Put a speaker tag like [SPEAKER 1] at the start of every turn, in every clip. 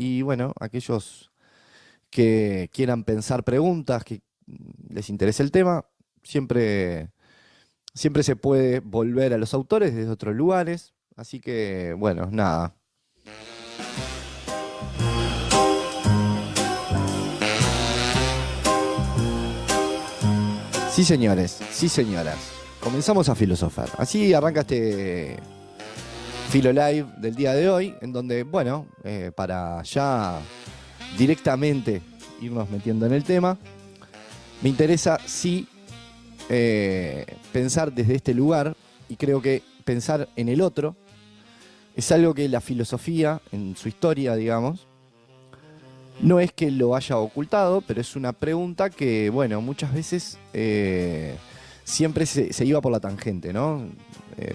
[SPEAKER 1] Y bueno, aquellos que quieran pensar preguntas, que les interese el tema, siempre, siempre se puede volver a los autores desde otros lugares. Así que, bueno, nada. Sí, señores, sí, señoras. Comenzamos a filosofar. Así arranca este Filo Live del día de hoy, en donde, bueno, para ya directamente irnos metiendo en el tema, me interesa sí pensar desde este lugar, y creo que pensar en el otro es algo que la filosofía, en su historia, digamos, no es que lo haya ocultado, pero es una pregunta que, bueno, muchas veces siempre se iba por la tangente, ¿no? Eh,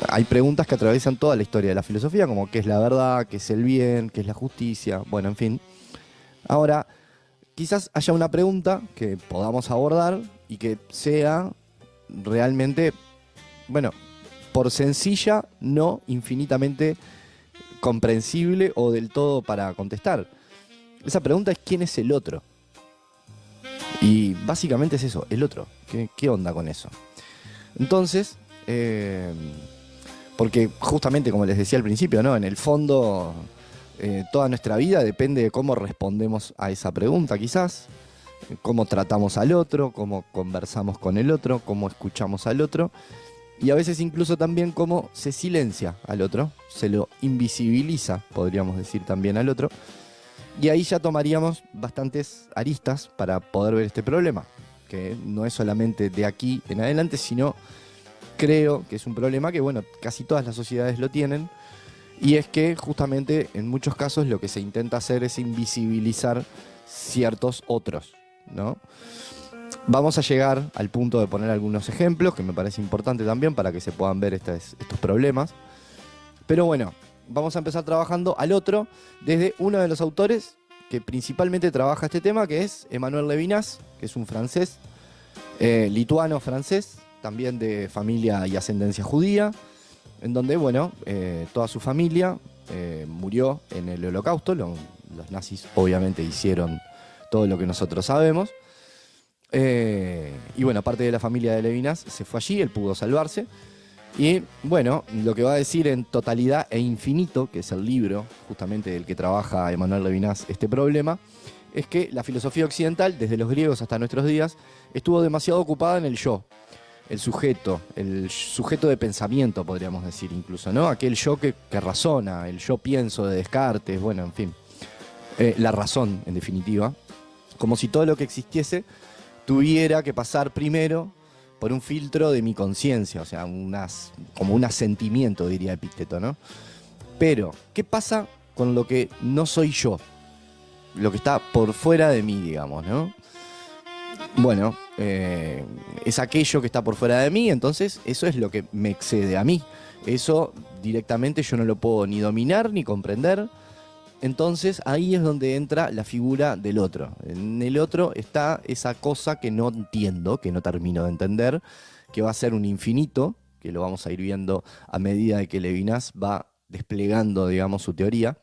[SPEAKER 1] Hay preguntas que atraviesan toda la historia de la filosofía, como qué es la verdad, qué es el bien, qué es la justicia, bueno, en fin. Ahora, quizás haya una pregunta que podamos abordar y que sea realmente, bueno, por sencilla, no infinitamente comprensible o del todo para contestar. Esa pregunta es ¿quién es el otro? Y básicamente es eso, el otro. ¿Qué onda con eso? Entonces, porque justamente como les decía al principio, ¿no? En el fondo, toda nuestra vida depende de cómo respondemos a esa pregunta, quizás. Cómo tratamos al otro, cómo conversamos con el otro, cómo escuchamos al otro. Y a veces incluso también cómo se silencia al otro, se lo invisibiliza, podríamos decir también al otro. Y ahí ya tomaríamos bastantes aristas para poder ver este problema, que no es solamente de aquí en adelante, sino creo que es un problema que, bueno, casi todas las sociedades lo tienen, y es que justamente en muchos casos lo que se intenta hacer es invisibilizar ciertos otros, ¿no? Vamos a llegar al punto de poner algunos ejemplos, que me parece importante también para que se puedan ver estos problemas. Pero bueno, vamos a empezar trabajando al otro desde uno de los autores que principalmente trabaja este tema, que es Emmanuel Levinas, que es un francés, lituano-francés, también de familia y ascendencia judía, en donde, bueno, toda su familia murió en el Holocausto. Los nazis obviamente hicieron todo lo que nosotros sabemos. Y bueno, parte de la familia de Levinas se fue allí, él pudo salvarse. Y bueno, lo que va a decir en Totalidad e Infinito, que es el libro justamente del que trabaja Emmanuel Levinas este problema, es que la filosofía occidental, desde los griegos hasta nuestros días, estuvo demasiado ocupada en el yo, el sujeto de pensamiento, podríamos decir incluso, ¿no? Aquel yo que razona, el yo pienso de Descartes, bueno, en fin, la razón, en definitiva, como si todo lo que existiese tuviera que pasar primero por un filtro de mi conciencia, o sea, como un asentimiento, diría Epicteto, ¿no? Pero, ¿qué pasa con lo que no soy yo? Lo que está por fuera de mí, digamos, ¿no? Bueno, es aquello que está por fuera de mí, entonces eso es lo que me excede a mí. Eso directamente yo no lo puedo ni dominar ni comprender. Entonces ahí es donde entra la figura del otro. En el otro está esa cosa que no entiendo, que no termino de entender, que va a ser un infinito, que lo vamos a ir viendo a medida de que Levinas va desplegando, digamos, su teoría.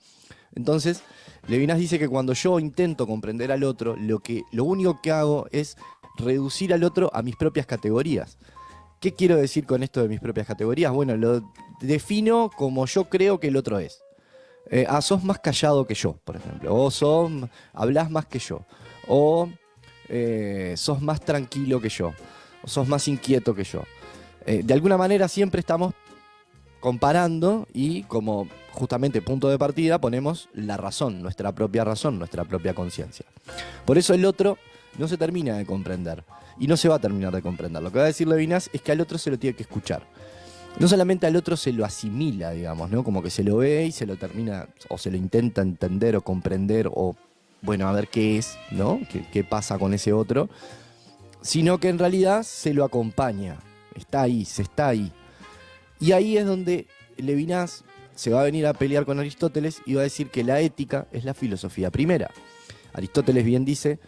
[SPEAKER 1] Entonces, Levinas dice que cuando yo intento comprender al otro, lo único que hago es reducir al otro a mis propias categorías. ¿Qué quiero decir con esto de mis propias categorías? Bueno, lo defino como yo creo que el otro es. Sos más callado que yo, por ejemplo. O hablás más que yo. O sos más tranquilo que yo. O sos más inquieto que yo. De alguna manera siempre estamos comparando y como justamente punto de partida ponemos la razón, nuestra propia conciencia. Por eso el otro no se termina de comprender. Y no se va a terminar de comprender. Lo que va a decir Levinas es que al otro se lo tiene que escuchar. No solamente al otro se lo asimila, digamos, ¿no? Como que se lo ve y se lo termina, o se lo intenta entender o comprender, o, bueno, a ver qué es, ¿no? ¿Qué pasa con ese otro? Sino que en realidad se lo acompaña. Está ahí, se está ahí. Y ahí es donde Levinas se va a venir a pelear con Aristóteles y va a decir que la ética es la filosofía primera. Aristóteles bien dice,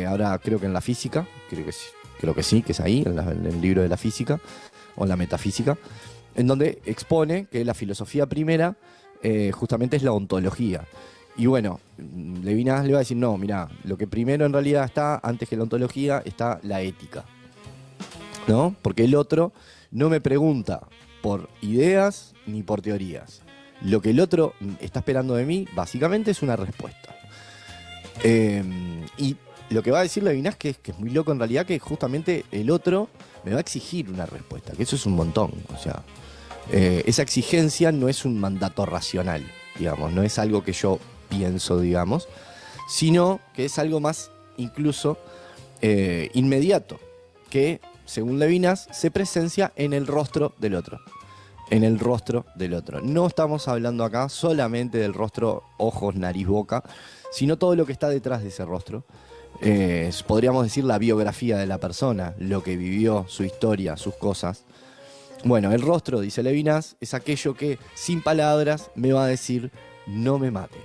[SPEAKER 1] ahora creo que en la física, creo que sí, que es ahí, en el libro de la física, o en la metafísica, en donde expone que la filosofía primera justamente es la ontología. Y bueno, Levinas le va a decir, no, mirá, lo que primero en realidad está, antes que la ontología, está la ética, ¿no? Porque el otro no me pregunta por ideas ni por teorías. Lo que el otro está esperando de mí, básicamente, es una respuesta. Y lo que va a decir Levinas, que es muy loco en realidad, que justamente el otro me va a exigir una respuesta, que eso es un montón. O sea, esa exigencia no es un mandato racional, digamos, no es algo que yo pienso, digamos, sino que es algo más incluso inmediato, que según Levinas se presencia en el rostro del otro. En el rostro del otro. No estamos hablando acá solamente del rostro, ojos, nariz, boca, sino todo lo que está detrás de ese rostro. Podríamos decir la biografía de la persona, lo que vivió, su historia, sus cosas. Bueno, el rostro, dice Levinas, es aquello que sin palabras me va a decir no me mates.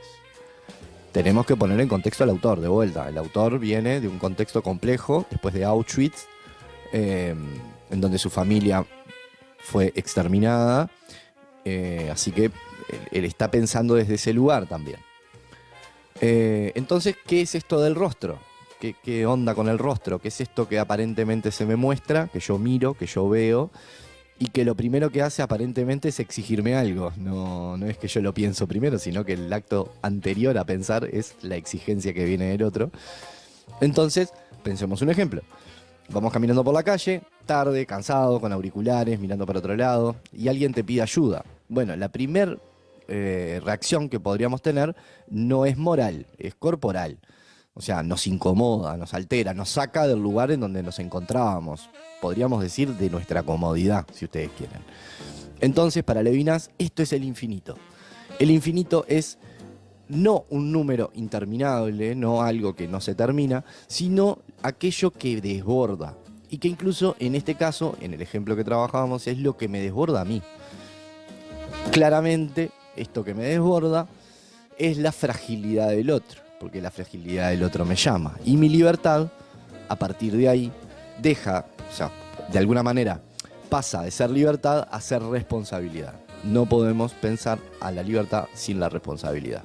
[SPEAKER 1] Tenemos que poner en contexto al autor, de vuelta. El autor viene de un contexto complejo, después de Auschwitz, en donde su familia fue exterminada, así que él está pensando desde ese lugar también. Entonces, ¿qué es esto del rostro? ¿Qué onda con el rostro? ¿Qué es esto que aparentemente se me muestra, que yo miro, que yo veo, y que lo primero que hace aparentemente es exigirme algo? No es que yo lo pienso primero, sino que el acto anterior a pensar es la exigencia que viene del otro. Entonces, pensemos un ejemplo. Vamos caminando por la calle, tarde, cansado, con auriculares, mirando para otro lado, y alguien te pide ayuda. Bueno, la primera reacción que podríamos tener no es moral, es corporal. O sea, nos incomoda, nos altera, nos saca del lugar en donde nos encontrábamos. Podríamos decir de nuestra comodidad, si ustedes quieren. Entonces, para Levinas, esto es el infinito. El infinito es no un número interminable, no algo que no se termina, sino aquello que desborda. Y que incluso en este caso, en el ejemplo que trabajábamos, es lo que me desborda a mí. Claramente, esto que me desborda es la fragilidad del otro, porque la fragilidad del otro me llama. Y mi libertad, a partir de ahí, deja, o sea, de alguna manera, pasa de ser libertad a ser responsabilidad. No podemos pensar a la libertad sin la responsabilidad.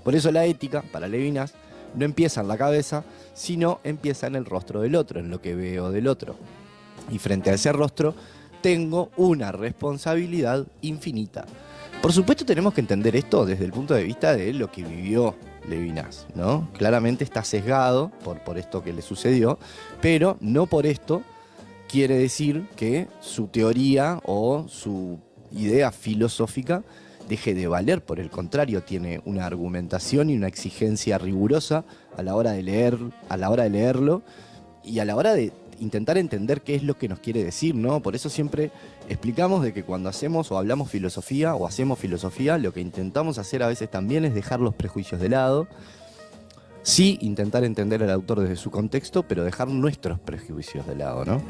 [SPEAKER 1] Por eso la ética, para Levinas, no empieza en la cabeza, sino empieza en el rostro del otro, en lo que veo del otro. Y frente a ese rostro, tengo una responsabilidad infinita. Por supuesto tenemos que entender esto desde el punto de vista de lo que vivió Levinas, ¿no? Claramente está sesgado por esto que le sucedió, pero no por esto quiere decir que su teoría o su idea filosófica deje de valer. Por el contrario, tiene una argumentación y una exigencia rigurosa a la hora de leer, a la hora de leerlo y a la hora de intentar entender qué es lo que nos quiere decir, ¿no? Por eso siempre explicamos de que cuando hacemos o hablamos filosofía o hacemos filosofía, lo que intentamos hacer a veces también es dejar los prejuicios de lado, sí intentar entender al autor desde su contexto, pero dejar nuestros prejuicios de lado, ¿no?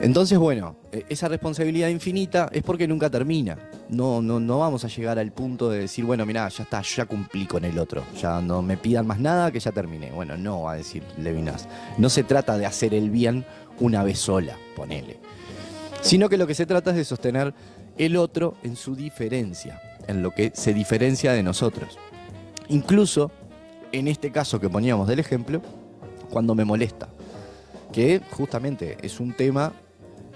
[SPEAKER 1] Entonces, bueno, esa responsabilidad infinita es porque nunca termina. No vamos a llegar al punto de decir, bueno, mirá, ya está, yo ya cumplí con el otro. Ya no me pidan más nada, que ya terminé. Bueno, no, va a decir Levinas. No se trata de hacer el bien una vez sola, ponele. Sino que lo que se trata es de sostener el otro en su diferencia, en lo que se diferencia de nosotros. Incluso, en este caso que poníamos del ejemplo, cuando me molesta. Que justamente es un tema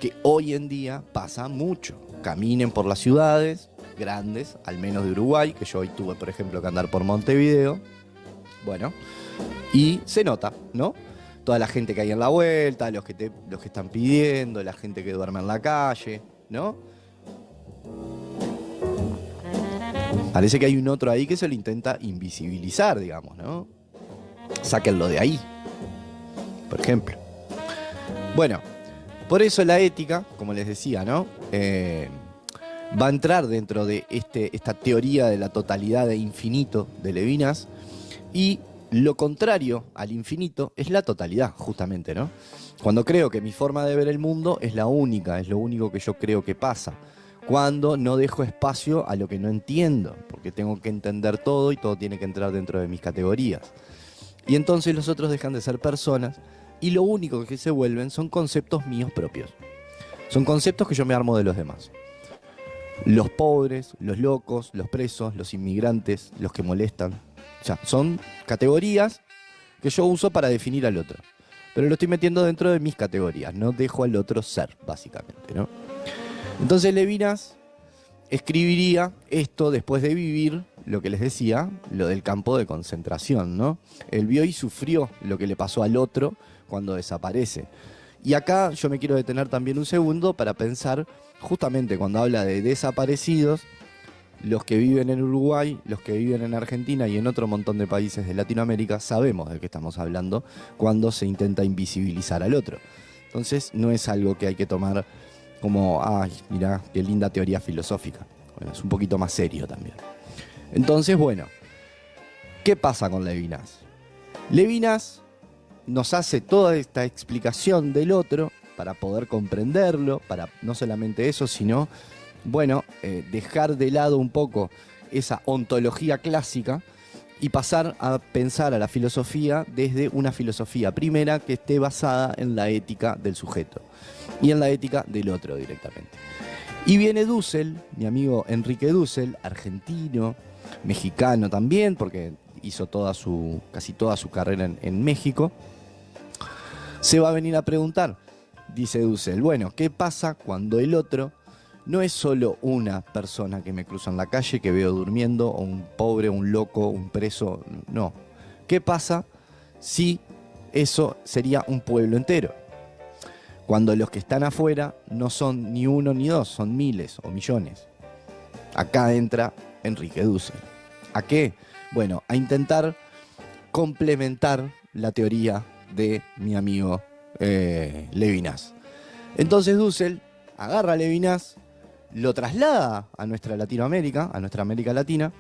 [SPEAKER 1] que hoy en día pasa mucho. Caminen por las ciudades grandes, al menos de Uruguay, que yo hoy tuve, por ejemplo, que andar por Montevideo. Bueno, y se nota, ¿no? Toda la gente que hay en la vuelta, los que están pidiendo, la gente que duerme en la calle, ¿no? Parece que hay un otro ahí que se lo intenta invisibilizar, digamos, ¿no? Sáquenlo de ahí, por ejemplo. Bueno, por eso la ética, como les decía, ¿no? Va a entrar dentro de esta teoría de la totalidad de infinito de Levinas, y lo contrario al infinito es la totalidad, justamente, ¿no? Cuando creo que mi forma de ver el mundo es la única, es lo único que yo creo que pasa. Cuando no dejo espacio a lo que no entiendo, porque tengo que entender todo y todo tiene que entrar dentro de mis categorías. Y entonces los otros dejan de ser personas y lo único que se vuelven son conceptos míos propios. Son conceptos que yo me armo de los demás. los pobres, los locos, los presos, los inmigrantes, los que molestan. O sea, son categorías que yo uso para definir al otro. Pero lo estoy metiendo dentro de mis categorías, no dejo al otro ser, básicamente, ¿no? Entonces Levinas escribiría esto después de vivir lo que les decía, lo del campo de concentración, ¿no? Él vio y sufrió lo que le pasó al otro cuando desaparece. Y acá yo me quiero detener también un segundo para pensar, justamente cuando habla de desaparecidos, los que viven en Uruguay, los que viven en Argentina y en otro montón de países de Latinoamérica, sabemos de qué estamos hablando cuando se intenta invisibilizar al otro. Entonces no es algo que hay que tomar como, ay, mirá, qué linda teoría filosófica. Bueno, es un poquito más serio también. Entonces, bueno, ¿qué pasa con Levinas? Levinas nos hace toda esta explicación del otro para poder comprenderlo, para no solamente eso, sino, bueno, dejar de lado un poco esa ontología clásica y pasar a pensar a la filosofía desde una filosofía primera que esté basada en la ética del sujeto y en la ética del otro directamente. Y viene Dussel, mi amigo Enrique Dussel, argentino, mexicano también, porque hizo casi toda su carrera en México. Se va a venir a preguntar, dice Dussel, bueno, ¿qué pasa cuando el otro no es solo una persona que me cruza en la calle, que veo durmiendo, o un pobre, un loco, un preso? No. ¿Qué pasa si eso sería un pueblo entero? Cuando los que están afuera no son ni uno ni dos, son miles o millones. Acá entra Enrique Dussel. ¿A qué? Bueno, a intentar complementar la teoría de mi amigo Levinas. Entonces Dussel agarra a Levinas, lo traslada a nuestra Latinoamérica, a nuestra América Latina,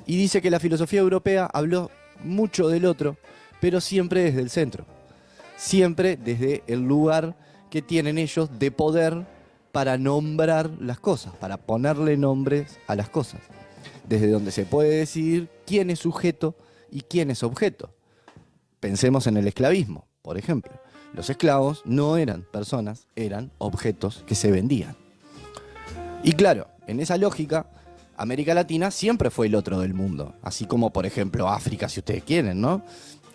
[SPEAKER 1] y dice que la filosofía europea habló mucho del otro, pero siempre desde el centro. Siempre desde el lugar que tienen ellos de poder para nombrar las cosas, para ponerle nombres a las cosas. Desde donde se puede decidir quién es sujeto y quién es objeto. Pensemos en el esclavismo, por ejemplo. Los esclavos no eran personas, eran objetos que se vendían. Y claro, en esa lógica, América Latina siempre fue el otro del mundo. Así como, por ejemplo, África, si ustedes quieren, ¿no?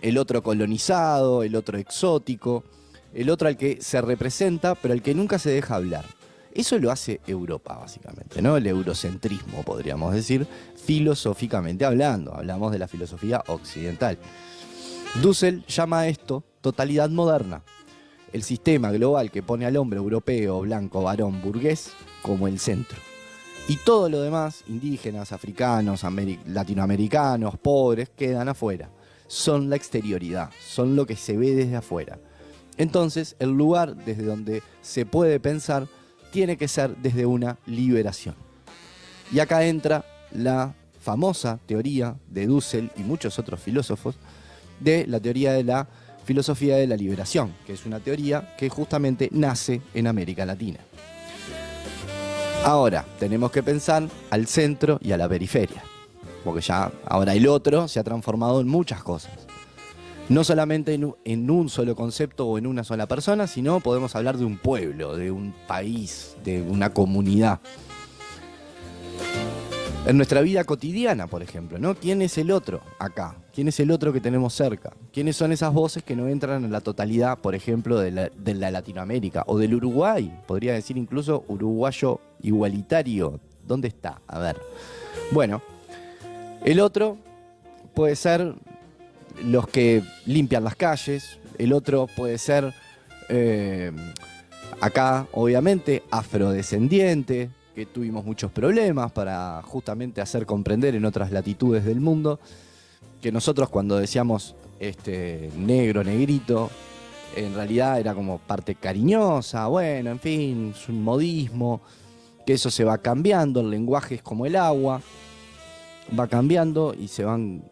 [SPEAKER 1] El otro colonizado, el otro exótico, el otro al que se representa, pero al que nunca se deja hablar. Eso lo hace Europa, básicamente, ¿no? El eurocentrismo, podríamos decir, filosóficamente hablando. Hablamos de la filosofía occidental. Dussel llama a esto totalidad moderna. El sistema global que pone al hombre europeo, blanco, varón, burgués, como el centro. Y todo lo demás, indígenas, africanos, latinoamericanos, pobres, quedan afuera. Son la exterioridad, son lo que se ve desde afuera. Entonces, el lugar desde donde se puede pensar tiene que ser desde una liberación. Y acá entra la famosa teoría de Dussel y muchos otros filósofos de la teoría de la filosofía de la liberación, que es una teoría que justamente nace en América Latina. Ahora, tenemos que pensar al centro y a la periferia, porque ya ahora el otro se ha transformado en muchas cosas. No solamente en un solo concepto o en una sola persona, sino podemos hablar de un pueblo, de un país, de una comunidad. En nuestra vida cotidiana, por ejemplo, ¿no? ¿Quién es el otro acá? ¿Quién es el otro que tenemos cerca? ¿Quiénes son esas voces que no entran en la totalidad, por ejemplo, de la Latinoamérica o del Uruguay? Podría decir incluso uruguayo igualitario. ¿Dónde está? A ver. Bueno, el otro puede ser los que limpian las calles. El otro puede ser, acá, obviamente, afrodescendiente, que tuvimos muchos problemas para justamente hacer comprender en otras latitudes del mundo que nosotros cuando decíamos negro, negrito, en realidad era como parte cariñosa, bueno, en fin, es un modismo, que eso se va cambiando, el lenguaje es como el agua, va cambiando y se van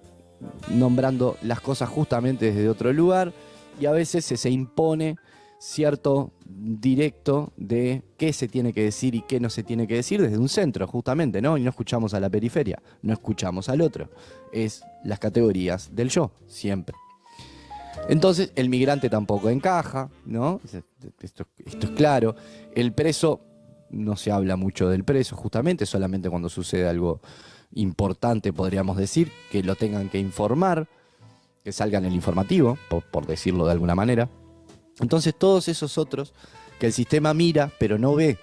[SPEAKER 1] nombrando las cosas justamente desde otro lugar y a veces se impone cierto directo de qué se tiene que decir y qué no se tiene que decir desde un centro, justamente, ¿no? Y no escuchamos a la periferia, no escuchamos al otro. Es las categorías del yo, siempre. Entonces, el migrante tampoco encaja, ¿no? Esto es claro. El preso no se habla mucho del preso, justamente, solamente cuando sucede algo importante, podríamos decir, que lo tengan que informar, que salga en el informativo, por decirlo de alguna manera. Entonces todos esos otros que el sistema mira, pero no ve,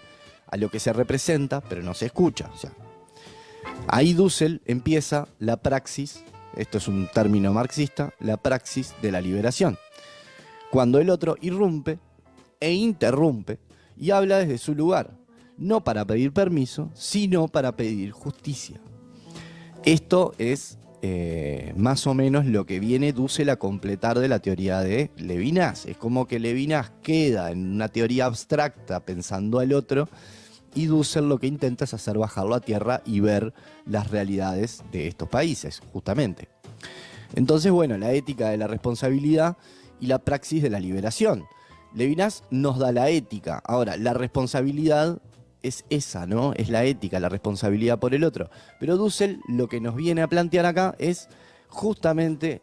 [SPEAKER 1] a lo que se representa, pero no se escucha. O sea, ahí Dussel empieza la praxis, esto es un término marxista, la praxis de la liberación. Cuando el otro irrumpe e interrumpe y habla desde su lugar, no para pedir permiso, sino para pedir justicia. Esto es más o menos lo que viene Dussel a completar de la teoría de Levinas. Es como que Levinas queda en una teoría abstracta pensando al otro, y Dussel lo que intenta es hacer bajarlo a tierra y ver las realidades de estos países, justamente. Entonces, bueno, la ética de la responsabilidad y la praxis de la liberación. Levinas nos da la ética. Ahora, la responsabilidad es esa, ¿no? Es la ética, la responsabilidad por el otro. Pero Dussel lo que nos viene a plantear acá es justamente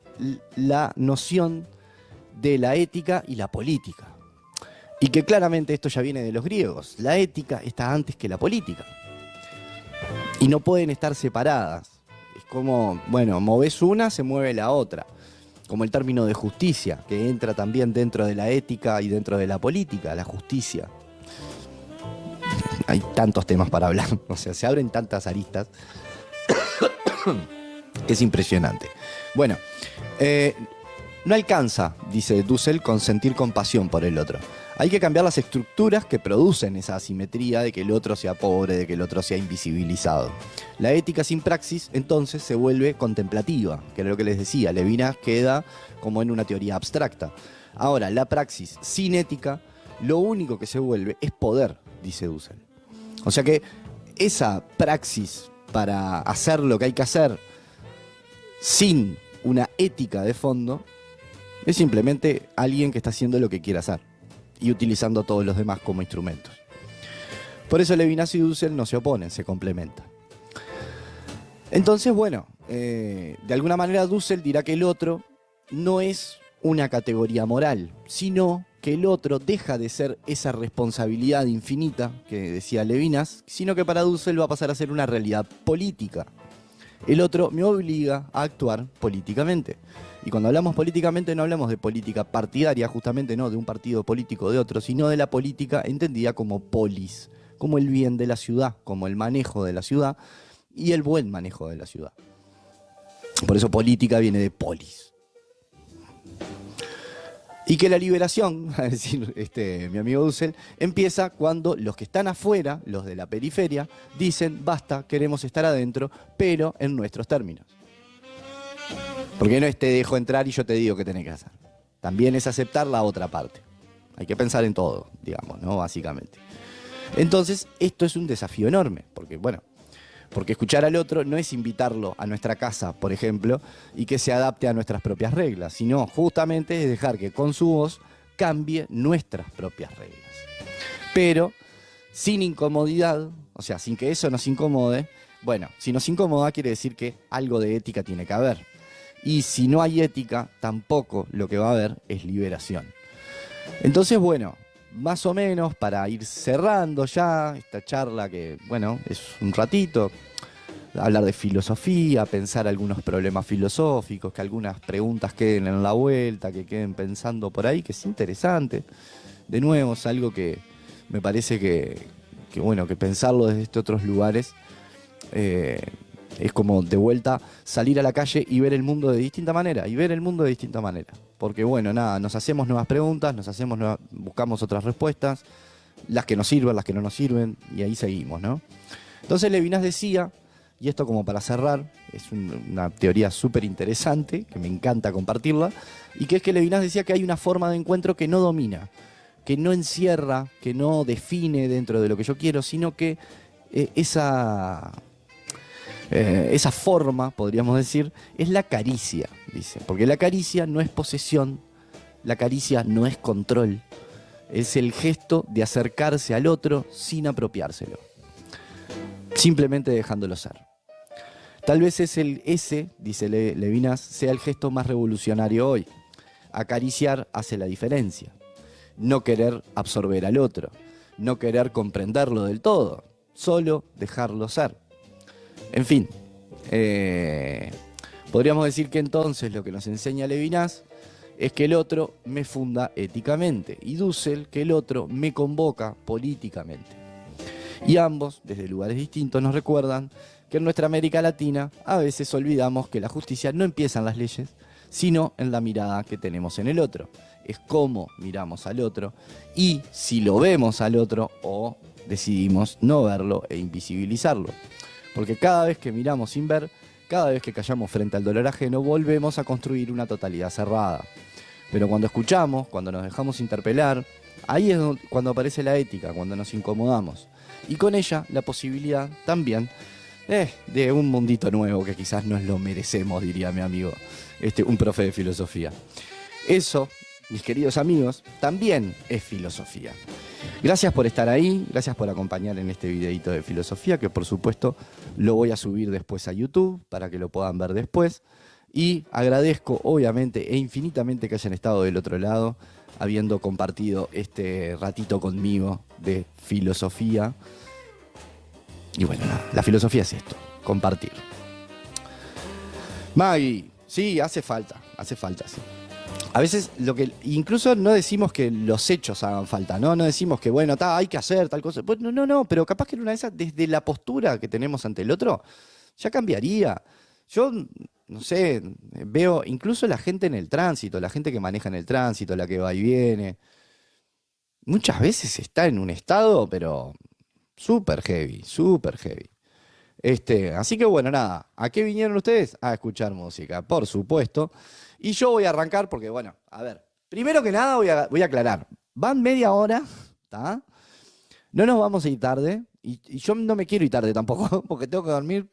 [SPEAKER 1] la noción de la ética y la política. Y que claramente esto ya viene de los griegos. La ética está antes que la política. Y no pueden estar separadas. Es como, bueno, movés una, se mueve la otra. Como el término de justicia, que entra también dentro de la ética y dentro de la política, la justicia. Hay tantos temas para hablar, o sea, se abren tantas aristas. Es impresionante. Bueno, no alcanza, dice Dussel, con sentir compasión por el otro. Hay que cambiar las estructuras que producen esa asimetría de que el otro sea pobre, de que el otro sea invisibilizado. La ética sin praxis, entonces, se vuelve contemplativa, que era lo que les decía. Levinas queda como en una teoría abstracta. Ahora, la praxis sin ética, lo único que se vuelve es poder, dice Dussel. O sea que esa praxis para hacer lo que hay que hacer sin una ética de fondo es simplemente alguien que está haciendo lo que quiere hacer y utilizando a todos los demás como instrumentos. Por eso Levinas y Dussel no se oponen, se complementan. Entonces, bueno, de alguna manera Dussel dirá que el otro no es una categoría moral, sino que el otro deja de ser esa responsabilidad infinita que decía Levinas, sino que para Dussel va a pasar a ser una realidad política. El otro me obliga a actuar políticamente. Y cuando hablamos políticamente no hablamos de política partidaria, justamente no de un partido político o de otro, sino de la política entendida como polis, como el bien de la ciudad, como el manejo de la ciudad y el buen manejo de la ciudad. Por eso política viene de polis. Y que la liberación, a decir mi amigo Dussel, empieza cuando los que están afuera, los de la periferia, dicen, basta, queremos estar adentro, pero en nuestros términos. Porque no es te dejo entrar y yo te digo qué tenés que hacer. También es aceptar la otra parte. Hay que pensar en todo, digamos, ¿no? Básicamente. Entonces, esto es un desafío enorme, porque escuchar al otro no es invitarlo a nuestra casa, por ejemplo, y que se adapte a nuestras propias reglas, sino justamente es dejar que con su voz cambie nuestras propias reglas. Pero sin incomodidad, o sea, sin que eso nos incomode, bueno, si nos incomoda quiere decir que algo de ética tiene que haber. Y si no hay ética, tampoco lo que va a haber es liberación. Entonces, bueno, más o menos para ir cerrando ya esta charla que, bueno, es un ratito, hablar de filosofía, pensar algunos problemas filosóficos, que algunas preguntas queden en la vuelta, que queden pensando por ahí, que es interesante. De nuevo, es algo que me parece que bueno, que pensarlo desde otros lugares es como de vuelta salir a la calle y ver el mundo de distinta manera, Porque bueno, nada, nos hacemos nuevas preguntas, buscamos otras respuestas, las que nos sirven, las que no nos sirven, y ahí seguimos, ¿no? Entonces Levinas decía, y esto como para cerrar, es una teoría súper interesante, que me encanta compartirla, y que es que Levinas decía que hay una forma de encuentro que no domina, que no encierra, que no define dentro de lo que yo quiero, sino que esa forma, podríamos decir, es la caricia, dice. Porque la caricia no es posesión, la caricia no es control. Es el gesto de acercarse al otro sin apropiárselo. Simplemente dejándolo ser. Tal vez ese, dice Levinas, sea el gesto más revolucionario hoy. Acariciar hace la diferencia. No querer absorber al otro. no querer comprenderlo del todo, solo dejarlo ser. En fin, podríamos decir que entonces lo que nos enseña Levinas es que el otro me funda éticamente y Dussel que el otro me convoca políticamente. Y ambos, desde lugares distintos, nos recuerdan que en nuestra América Latina a veces olvidamos que la justicia no empieza en las leyes, sino en la mirada que tenemos en el otro. Es cómo miramos al otro y si lo vemos al otro o decidimos no verlo e invisibilizarlo. Porque cada vez que miramos sin ver, cada vez que callamos frente al dolor ajeno, volvemos a construir una totalidad cerrada. Pero cuando escuchamos, cuando nos dejamos interpelar, ahí es cuando aparece la ética, cuando nos incomodamos. Y con ella la posibilidad también de un mundito nuevo que quizás nos lo merecemos, diría mi amigo, un profe de filosofía. Eso, mis queridos amigos, también es filosofía. Gracias por estar ahí, gracias por acompañar en este videito de filosofía, que por supuesto lo voy a subir después a YouTube para que lo puedan ver después. Y agradezco obviamente e infinitamente que hayan estado del otro lado, habiendo compartido este ratito conmigo de filosofía. Y bueno, nada, la filosofía es esto, compartir. Maggie, sí, hace falta, sí. A veces incluso no decimos que los hechos hagan falta, ¿no? No decimos que, bueno, hay que hacer tal cosa. Pues no, pero capaz que en una de esas, desde la postura que tenemos ante el otro, ya cambiaría. Yo, no sé, veo incluso la gente en el tránsito, la gente que maneja en el tránsito, la que va y viene. Muchas veces está en un estado, pero súper heavy, súper heavy. Así que bueno, nada, ¿a qué vinieron ustedes? A escuchar música, por supuesto. Y yo voy a arrancar porque, bueno, a ver, primero que nada voy a aclarar. Van media hora, ¿está? No nos vamos a ir tarde. Y yo no me quiero ir tarde tampoco, porque tengo que dormir.